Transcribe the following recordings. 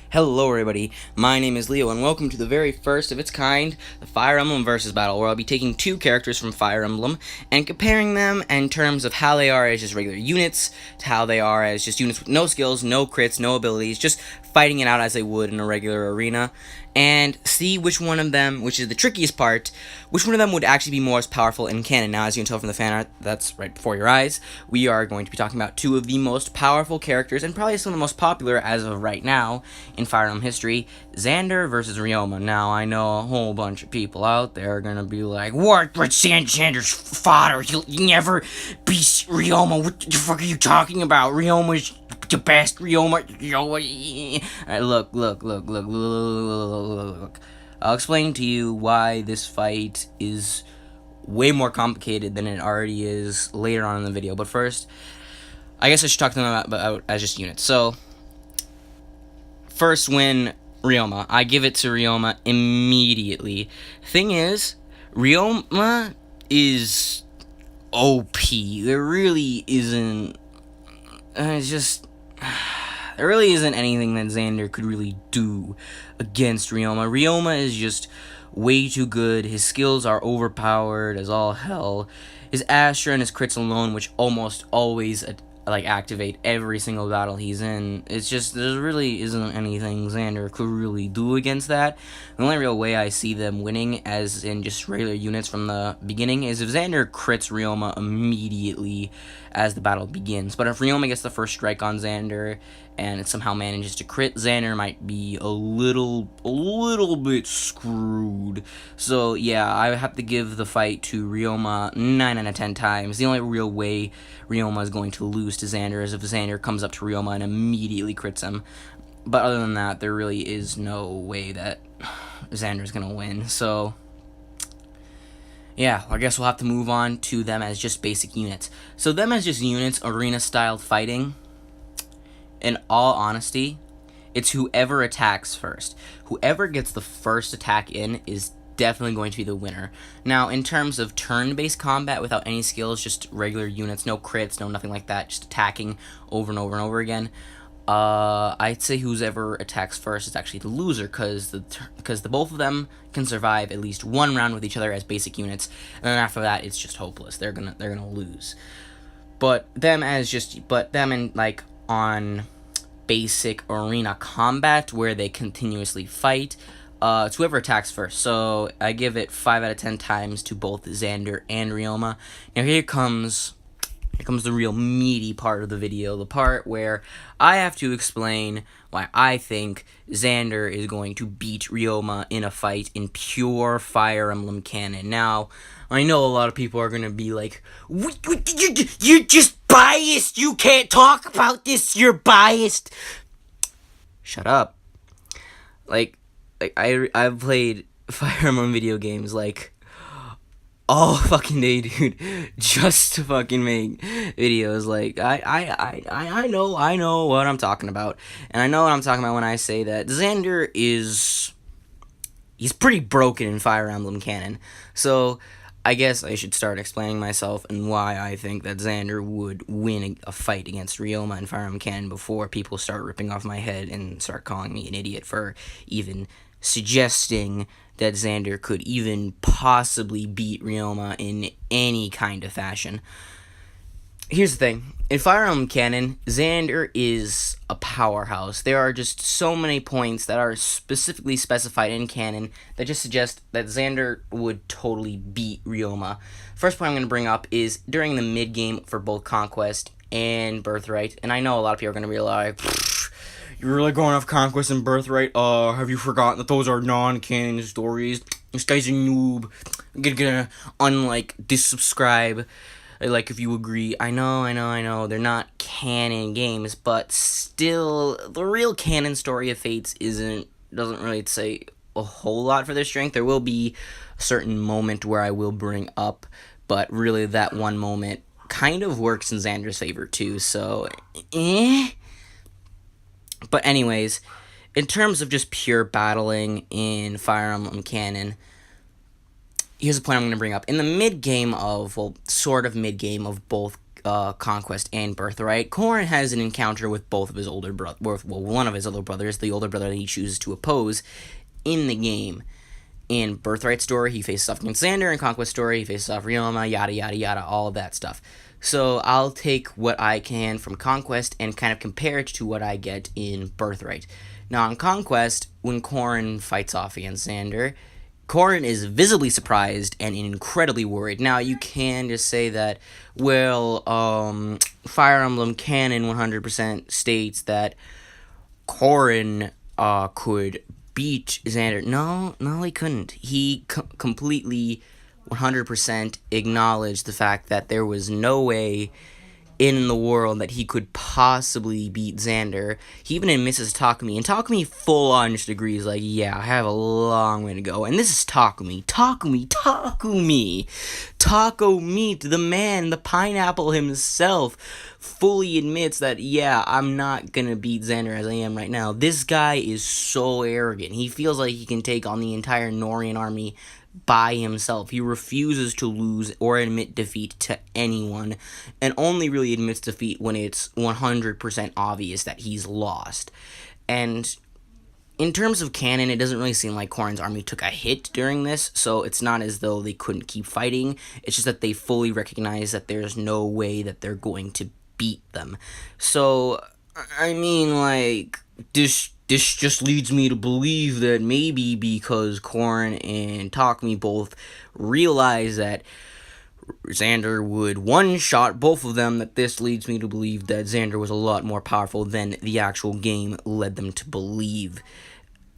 Hello everybody, my name is Leo and welcome to the very first of its kind, the Fire Emblem VS Battle, where I'll be taking two characters from Fire Emblem and comparing them in terms of how they are as just regular units to how they are as just units with no skills, no crits, no abilities, just fighting it out as they would in a regular arena, and see which one of them, which is the trickiest part, which one of them would actually be most powerful in canon. Now, as you can tell from the fan art that's right before your eyes, we are going to be talking about two of the most powerful characters, and probably some of the most popular as of right now, in Fire Emblem history, Xander versus Ryoma. Now, I know a whole bunch of people out there are gonna be like, "What? But Xander's fodder. He'll never beat Ryoma. What the fuck are you talking about? Ryoma's the best. Ryoma. Alright, look. I'll explain to you why this fight is way more complicated than it already is later on in the video. But first, I guess I should talk to them about as just units. So, first win, Ryoma. I give it to Ryoma immediately. Thing is, Ryoma is OP. There really isn't. It's just. There really isn't anything that Xander could really do against Ryoma. Ryoma is just way too good. His skills are overpowered as all hell. His Astra and his crits alone, which almost always activate every single battle he's in. It's just there really isn't anything Xander could really do against that. The only real way I see them winning, as in just regular units from the beginning, is if Xander crits Ryoma immediately as the battle begins. But if Ryoma gets the first strike on Xander and it somehow manages to crit, Xander might be a little bit screwed. So yeah, I have to give the fight to Ryoma 9 out of 10 times. The only real way Ryoma is going to lose to Xander is if Xander comes up to Ryoma and immediately crits him. But other than that, there really is no way that Xander's gonna win. So yeah, I guess we'll have to move on to them as just basic units. So them as just units, arena-style fighting, in all honesty, it's whoever attacks first. Whoever gets the first attack in is definitely going to be the winner. Now, in terms of turn-based combat without any skills, just regular units, no crits, no nothing like that, just attacking over and over and over again, I'd say whoever attacks first is actually the loser, because the both of them can survive at least one round with each other as basic units, and then after that it's just hopeless. They're gonna lose. But them in on basic arena combat where they continuously fight, it's whoever attacks first. So I give it 5 out of 10 times to both Xander and Ryoma. Now here comes the real meaty part of the video, the part where I have to explain why I think Xander is going to beat Ryoma in a fight in pure Fire Emblem canon. Now, I know a lot of people are going to be like, you're just biased, you can't talk about this, you're biased. Shut up. I've played Fire Emblem video games, all fucking day, dude, just to fucking make videos. I know what I'm talking about, and I know what I'm talking about when I say that Xander he's pretty broken in Fire Emblem canon. So I guess I should start explaining myself and why I think that Xander would win a fight against Ryoma in Fire Emblem canon before people start ripping off my head and start calling me an idiot for even suggesting that Xander could even possibly beat Ryoma in any kind of fashion. Here's the thing. In Fire Emblem canon, Xander is a powerhouse. There are just so many points that are specifically specified in canon that just suggest that Xander would totally beat Ryoma. First point I'm going to bring up is during the mid-game for both Conquest and Birthright. And I know a lot of people are going to be like, you're really going off Conquest and Birthright? Have you forgotten that those are non-canon stories? This guy's a noob. I'm gonna disubscribe. If you agree. I know. They're not canon games, but still, the real canon story of Fates doesn't really say a whole lot for their strength. There will be a certain moment where I will bring up, but really that one moment kind of works in Xander's favor too, so, But anyways, in terms of just pure battling in Fire Emblem canon, here's a point I'm going to bring up. In the mid-game of both Conquest and Birthright, Corrin has an encounter with both of his older brother, well, one of his older brothers, the older brother that he chooses to oppose in the game. In Birthright story, he faces off against Xander. In Conquest story, he faces off Ryoma, yada yada yada, all of that stuff. So I'll take what I can from Conquest and kind of compare it to what I get in Birthright. Now, in Conquest, when Corrin fights off against Xander, Corrin is visibly surprised and incredibly worried. Now, you can just say that, well, Fire Emblem canon 100% states that Corrin could beat Xander. No, he couldn't. He completely 100% acknowledged the fact that there was no way in the world that he could possibly beat Xander. He even admits to Takumi, and Takumi full on just agrees, like, yeah, I have a long way to go. And this is Takumi, Taco Meat, the man, the pineapple himself, fully admits that, yeah, I'm not gonna beat Xander as I am right now. This guy is so arrogant. He feels like he can take on the entire Norian army by himself. He refuses to lose or admit defeat to anyone, and only really admits defeat when it's 100% obvious that he's lost. And in terms of canon, it doesn't really seem like Corrin's army took a hit during this, so it's not as though they couldn't keep fighting. It's just that they fully recognize that there's no way that they're going to beat them. So, I mean, like, this just leads me to believe that maybe because Corrin and Takumi both realize that Xander would one-shot both of them, that this leads me to believe that Xander was a lot more powerful than the actual game led them to believe.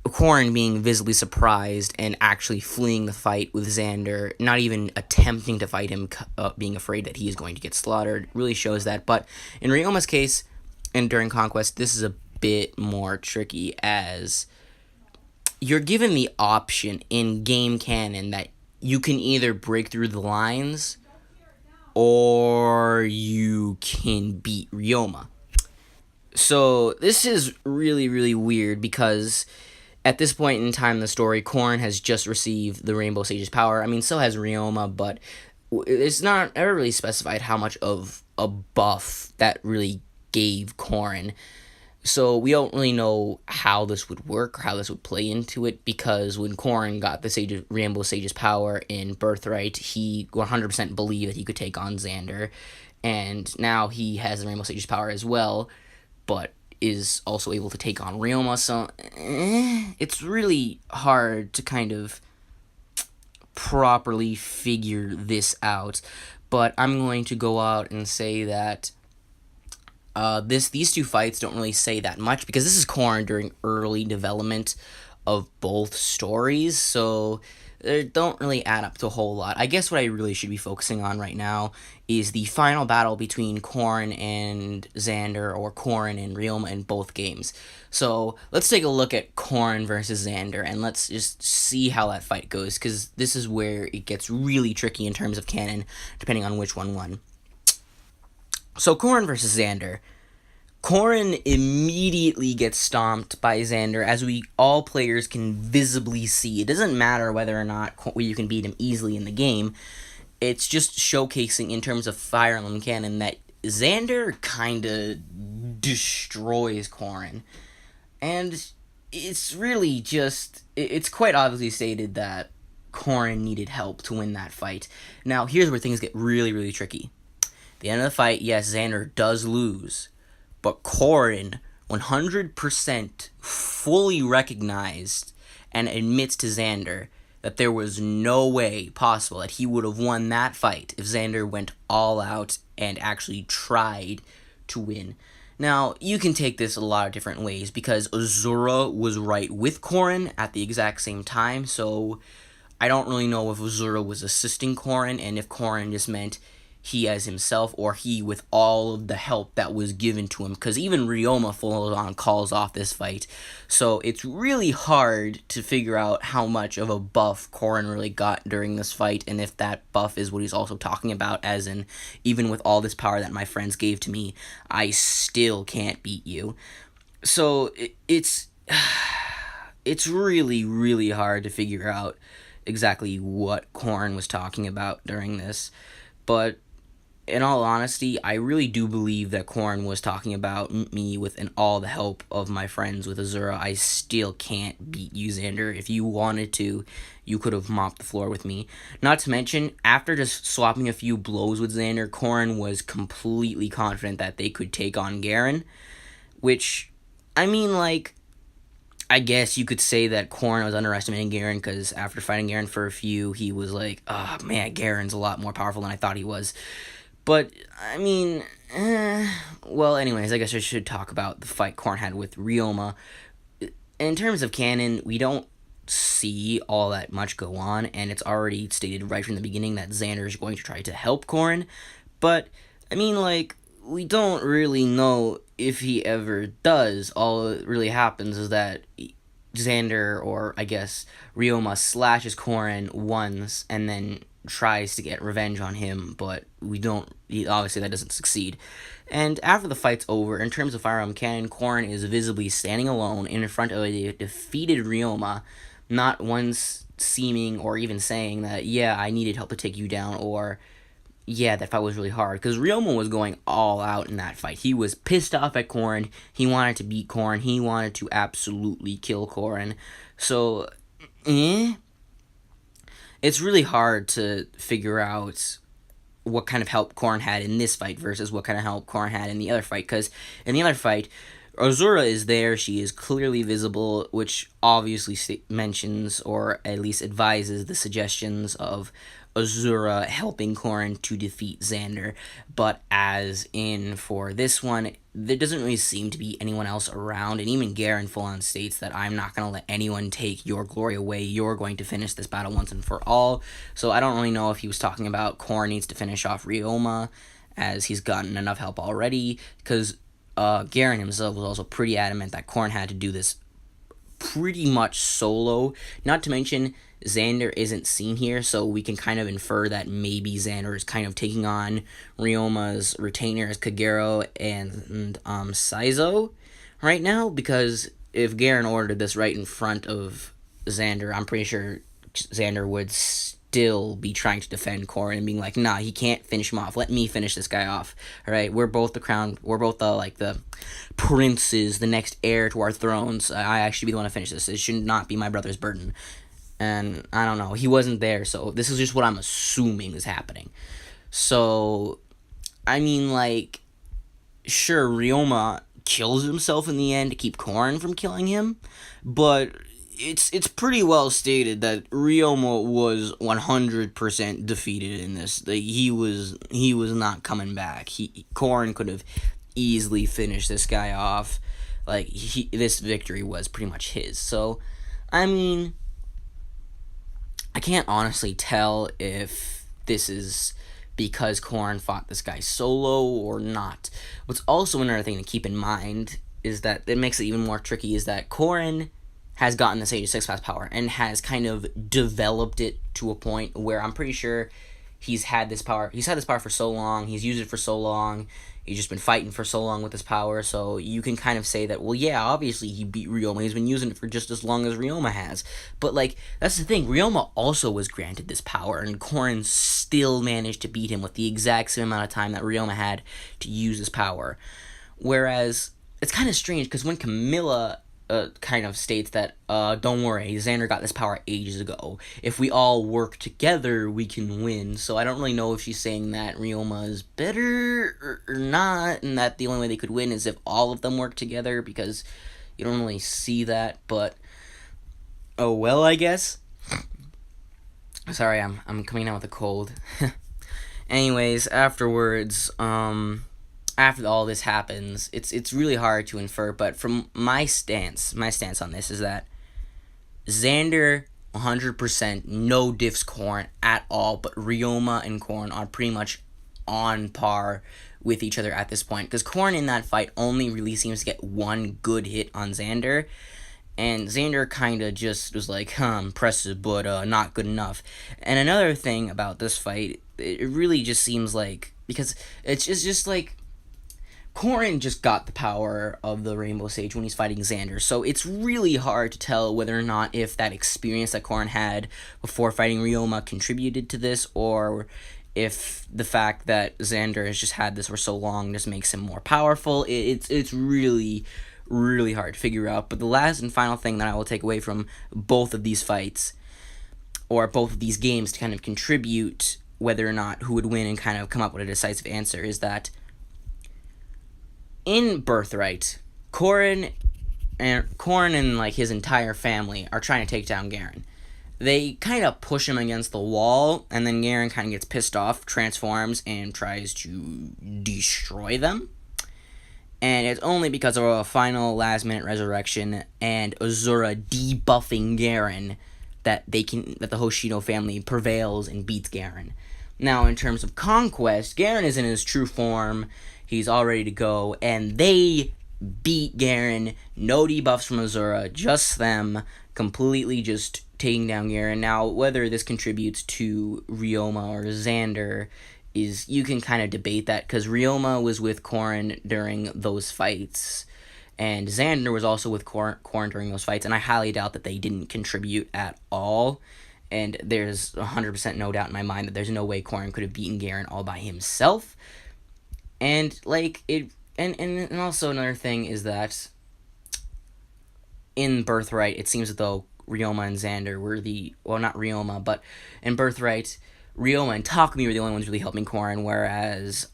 Corrin being visibly surprised and actually fleeing the fight with Xander, not even attempting to fight him, being afraid that he is going to get slaughtered, really shows that. But in Ryoma's case, and during Conquest, this is a bit more tricky, as you're given the option in game canon that you can either break through the lines or you can beat Ryoma. So this is really, really weird, because at this point in time in the story, Corrin has just received the Rainbow Sage's power. I mean, so has Ryoma, but it's not ever really specified how much of a buff that really gave Corrin. So we don't really know how this would work or how this would play into it, because when Corrin got the Rainbow Sage's power in Birthright, he 100% believed that he could take on Xander, and now he has the Rainbow Sage's power as well, but is also able to take on Ryoma, so it's really hard to kind of properly figure this out. But I'm going to go out and say that these two fights don't really say that much, because this is Corrin during early development of both stories, so they don't really add up to a whole lot. I guess what I really should be focusing on right now is the final battle between Corrin and Xander, or Corrin and Ryoma in both games. So let's take a look at Corrin versus Xander, and let's just see how that fight goes, because this is where it gets really tricky in terms of canon, depending on which one won. So Corrin versus Xander. Corrin immediately gets stomped by Xander, as all players can visibly see. It doesn't matter whether or not you can beat him easily in the game. It's just showcasing in terms of Fire Emblem canon that Xander kinda destroys Corrin. And it's really just, it's quite obviously stated that Corrin needed help to win that fight. Now, here's where things get really, really tricky. At the end of the fight, yes, Xander does lose, but Corrin 100% fully recognized and admits to Xander that there was no way possible that he would have won that fight if Xander went all out and actually tried to win. Now, you can take this a lot of different ways, because Azura was right with Corrin at the exact same time, so I don't really know if Azura was assisting Corrin, and if Corrin just meant he as himself, or he with all of the help that was given to him, because even Ryoma full on calls off this fight. So it's really hard to figure out how much of a buff Corrin really got during this fight, and if that buff is what he's also talking about, as in, even with all this power that my friends gave to me, I still can't beat you. So it's really, really hard to figure out exactly what Corrin was talking about during this, but in all honesty, I really do believe that Corrin was talking about me with all the help of my friends with Azura. I still can't beat you, Xander. If you wanted to, you could have mopped the floor with me. Not to mention, after just swapping a few blows with Xander, Corrin was completely confident that they could take on Garen, which, I mean, like, I guess you could say that Corrin was underestimating Garen because after fighting Garen for a few, he was like, oh man, Garen's a lot more powerful than I thought he was. But, I mean, well, anyways, I guess I should talk about the fight Corrin had with Ryoma. In terms of canon, we don't see all that much go on, and it's already stated right from the beginning that Xander is going to try to help Corrin. But, I mean, like, we don't really know if he ever does. All that really happens is that Xander, or I guess Ryoma, slashes Corrin once and then tries to get revenge on him, but obviously that doesn't succeed. And after the fight's over, in terms of Fire Emblem canon, Corrin is visibly standing alone in front of a defeated Ryoma, not once seeming or even saying that, yeah, I needed help to take you down, or yeah, that fight was really hard, because Ryoma was going all out in that fight. He was pissed off at Corrin, he wanted to beat Corrin, he wanted to absolutely kill Corrin, so, it's really hard to figure out what kind of help Corrin had in this fight versus what kind of help Corrin had in the other fight, because in the other fight, Azura is there, she is clearly visible, which obviously mentions, or at least advises, the suggestions of Azura helping Corrin to defeat Xander, but as in for this one, there doesn't really seem to be anyone else around, and even Garen full-on states that I'm not going to let anyone take your glory away, you're going to finish this battle once and for all, so I don't really know if he was talking about Corrin needs to finish off Ryoma, as he's gotten enough help already, because Garen himself was also pretty adamant that Corrin had to do this pretty much solo, not to mention Xander isn't seen here, so we can kind of infer that maybe Xander is kind of taking on Ryoma's retainers, Kagero and Saizo, right now, because if Garen ordered this right in front of Xander, I'm pretty sure Xander would still be trying to defend Corrin and being like, nah, he can't finish him off, let me finish this guy off, alright, we're both the princes, the next heir to our thrones, I should be the one to finish this, it should not be my brother's burden. And I don't know, he wasn't there, so this is just what I'm assuming is happening. So, I mean, like, sure, Ryoma kills himself in the end to keep Corrin from killing him, but it's pretty well stated that Ryoma was 100% defeated in this. Like, he was not coming back. Corrin could have easily finished this guy off. Like, this victory was pretty much his. So, I mean, I can't honestly tell if this is because Corrin fought this guy solo or not. What's also another thing to keep in mind is that it makes it even more tricky is that Corrin has gotten this Age of 6 Pass power and has kind of developed it to a point where I'm pretty sure he's had this power for so long, he's used it for so long, he's just been fighting for so long with this power, so you can kind of say that, well, yeah, obviously he beat Ryoma, he's been using it for just as long as Ryoma has, but, like, that's the thing, Ryoma also was granted this power, and Corrin still managed to beat him with the exact same amount of time that Ryoma had to use this power, whereas, it's kind of strange, because when Camilla kind of states that, don't worry, Xander got this power ages ago. If we all work together, we can win. So I don't really know if she's saying that Ryoma is better or not, and that the only way they could win is if all of them work together, because you don't really see that, but oh well, I guess. Sorry, I'm coming down with a cold. Anyways, afterwards, after all this happens, it's really hard to infer, but from my stance on this is that Xander 100% no diffs Corrin at all, but Ryoma and Corrin are pretty much on par with each other at this point, because Corrin in that fight only really seems to get one good hit on Xander, and Xander kind of just was like, impressive, but not good enough. And another thing about this fight, it really just seems like, because it's just like, Corrin just got the power of the Rainbow Sage when he's fighting Xander, so it's really hard to tell whether or not if that experience that Corrin had before fighting Ryoma contributed to this, or if the fact that Xander has just had this for so long just makes him more powerful. It's really, really hard to figure out. But the last and final thing that I will take away from both of these fights, or both of these games, to kind of contribute whether or not who would win and kind of come up with a decisive answer, is that in Birthright, Corrin and like his entire family are trying to take down Garen. They kind of push him against the wall, and then Garen kind of gets pissed off, transforms, and tries to destroy them. And it's only because of a final last-minute resurrection and Azura debuffing Garen that the Hoshino family prevails and beats Garen. Now, in terms of conquest, Garen is in his true form. He's all ready to go, and they beat Garen. No debuffs from Azura, just them completely just taking down Garen. Now, whether this contributes to Ryoma or Xander is, you can kind of debate that, because Ryoma was with Corrin during those fights, and Xander was also with Corrin during those fights, and I highly doubt that they didn't contribute at all. And there's 100% no doubt in my mind that there's no way Corrin could have beaten Garen all by himself. And like it, and also another thing is that in Birthright, it seems as though Ryoma and Xander were not Ryoma, but in Birthright, Ryoma and Takumi were the only ones really helping Corrin, whereas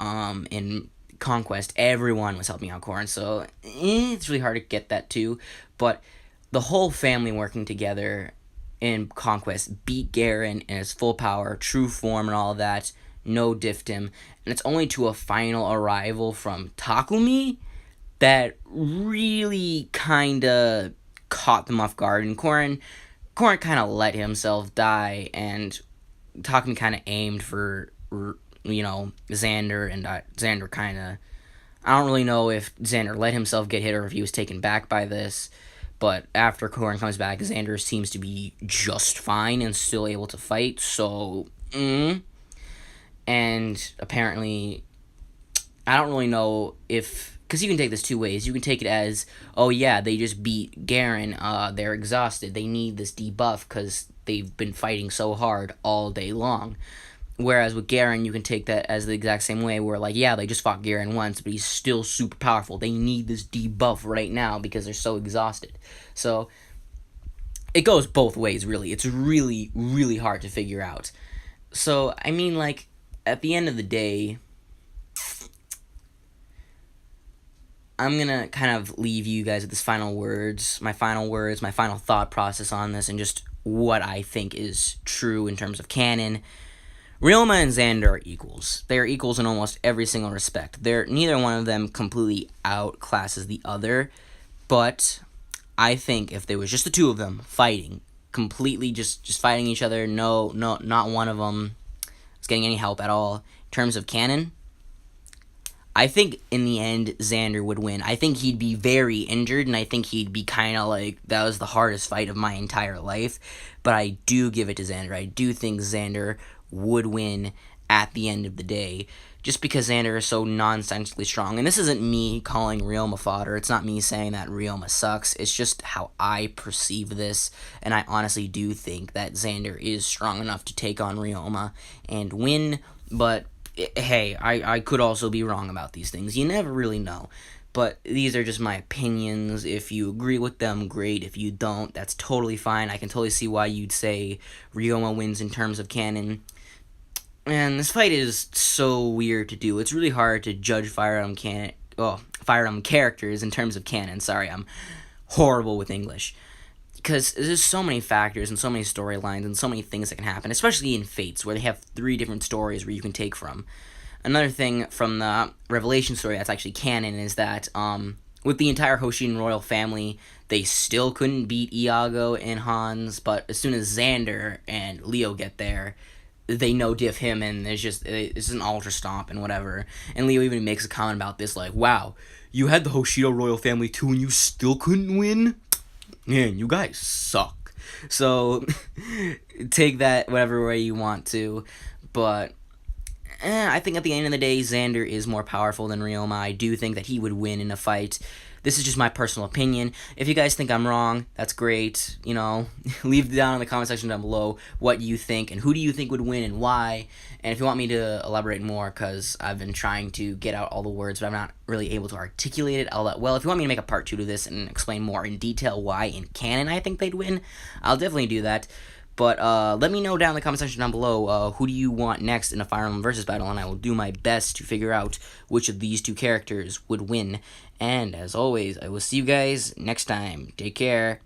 in Conquest, everyone was helping out Corrin, so it's really hard to get that too. But the whole family working together in Conquest beat Garen in his full power, true form, and all of that. No diffed him, and it's only to a final arrival from Takumi that really kind of caught them off guard, and Corrin kind of let himself die, and Takumi kind of aimed for, Xander, and Xander kind of, I don't really know if Xander let himself get hit or if he was taken back by this, but after Corrin comes back, Xander seems to be just fine and still able to fight, so, and apparently, I don't really know if, because you can take this two ways. You can take it as, oh yeah, they just beat Garen, they're exhausted, they need this debuff because they've been fighting so hard all day long. Whereas with Garen, you can take that as the exact same way, where like, yeah, they just fought Garen once, but he's still super powerful. They need this debuff right now because they're so exhausted. So, it goes both ways, really. It's really, really hard to figure out. So, I mean, like, at the end of the day, I'm gonna kind of leave you guys with this my final thought process on this, and just what I think is true in terms of canon. Ryoma and Xander are equals. They are equals in almost every single respect. Neither one of them completely outclasses the other, but I think if there was just the two of them fighting, completely just fighting each other, not one of them is getting any help at all. In terms of canon, I think in the end, Xander would win. I think he'd be very injured, and I think he'd be kind of like, that was the hardest fight of my entire life. But I do give it to Xander. I do think Xander would win at the end of the day, just because Xander is so nonsensically strong. And this isn't me calling Ryoma fodder. It's not me saying that Ryoma sucks. It's just how I perceive this, and I honestly do think that Xander is strong enough to take on Ryoma and win, but hey, I could also be wrong about these things. You never really know. But these are just my opinions. If you agree with them, great. If you don't, that's totally fine. I can totally see why you'd say Ryoma wins in terms of canon. And this fight is so weird to do. It's really hard to judge Fire Emblem characters in terms of canon. Sorry, I'm horrible with English. Because there's so many factors and so many storylines and so many things that can happen, especially in Fates, where they have 3 different stories where you can take from. Another thing from the Revelation story that's actually canon is that with the entire Hoshin royal family, they still couldn't beat Iago and Hans, but as soon as Xander and Leo get there, they no-diff him, and it's an ultra stomp and whatever. And Leo even makes a comment about this, like, wow, you had the Hoshido royal family too and you still couldn't win? Man, you guys suck. So, take that whatever way you want to. But, I think at the end of the day, Xander is more powerful than Ryoma. I do think that he would win in a fight. This is just my personal opinion. If you guys think I'm wrong, that's great. You know, leave down in the comment section down below what you think and who do you think would win and why. And if you want me to elaborate more, because I've been trying to get out all the words, but I'm not really able to articulate it all that well. If you want me to make a part 2 to this and explain more in detail why in canon I think they'd win, I'll definitely do that. But let me know down in the comment section down below who do you want next in a Fire Emblem VS Battle, and I will do my best to figure out which of these 2 characters would win. And as always, I will see you guys next time. Take care.